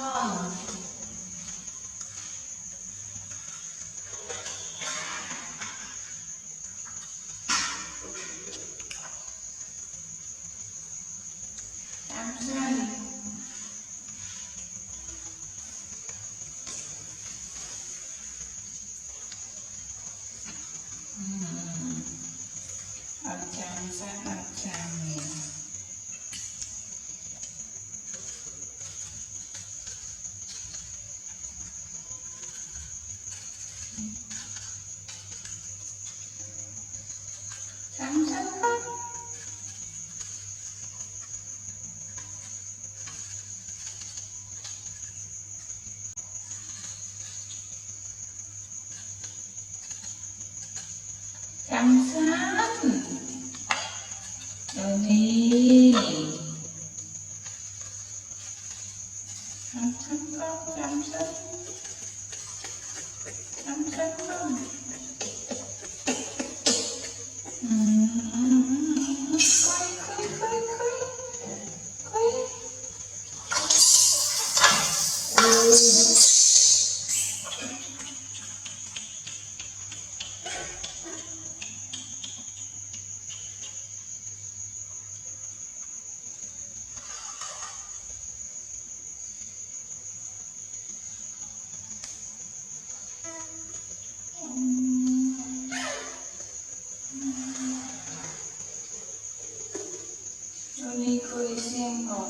không. Cam xanh. Cam xanh cam nè. Cam xanh không. Cam xanh. Rồi đi. Cam xanh không, cam xanh. Cam xanh không. Khui, khui, khui, khui, khui. Johnny khui xem rồi.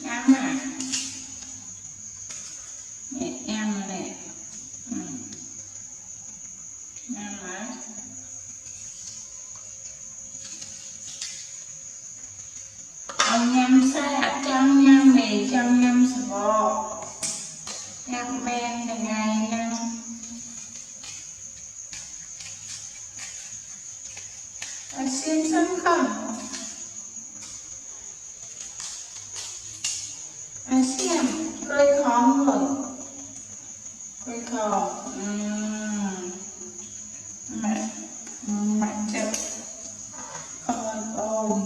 Ngắm à. Mẹ em nè. Ngắm á. Ông nhâm xa trong nhâm mì trong nhâm sờ bò. Nhâm men là ngày nhâm. Xin sân không. Xem cây khóm rồi. Cây khóm. Mẹ chụp con ôm.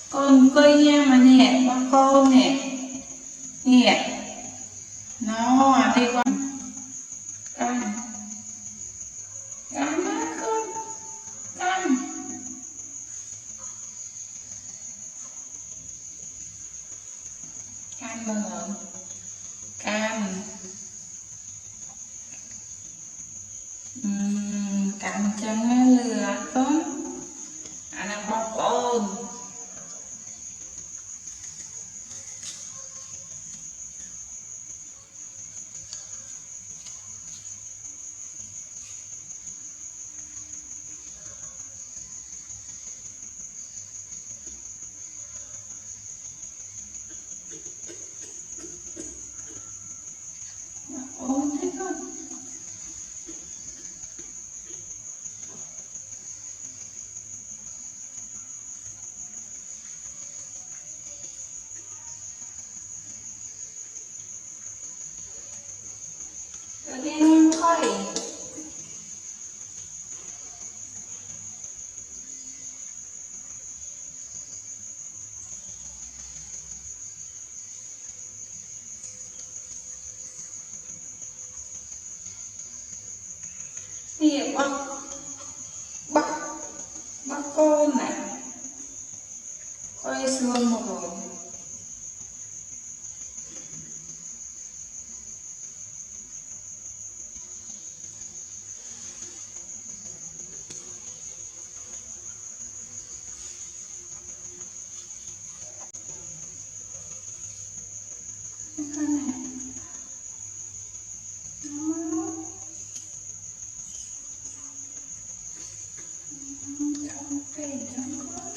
Con cây nha mà nè, con nè. Nè. Nó đi qua. Căng. Căng má con. Căng. Căng bao giờ? Căng. Căng chân lừa con. Anh đang bóc ôn. Ôn thế con. Rồi đi luôn thôi. Đi bắt con này. Quay xương một rồi. con này không về đâu con.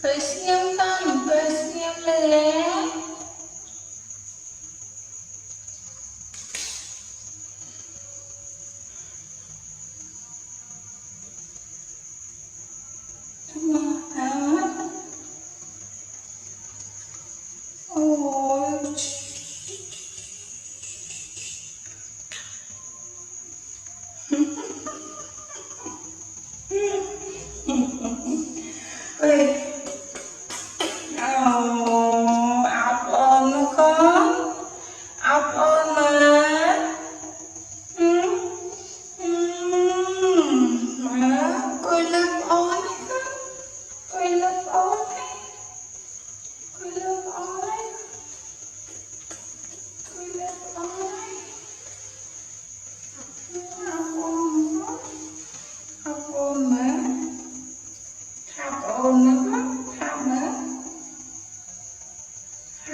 Cười xem con, cười xem lé. Ôi ơi, ốc ôm nó con, ốc ôm mà. Mà coi lớp ôm ấy con, coi lớp ôm ấy, coi lớp ôm ấy, coi lớp ôm ấy. Ốc ôm mà, ốc ôm nó con, ốc mà.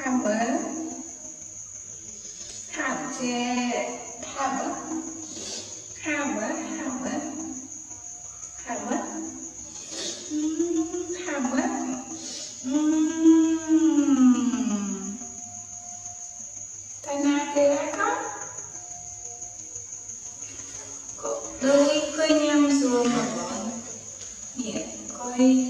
Hammer, hammer, hammer, hammer, hammer, hammer, hammer. Tay nào kia con? Cô tới với nhau rồi mà bọn nhiệt coi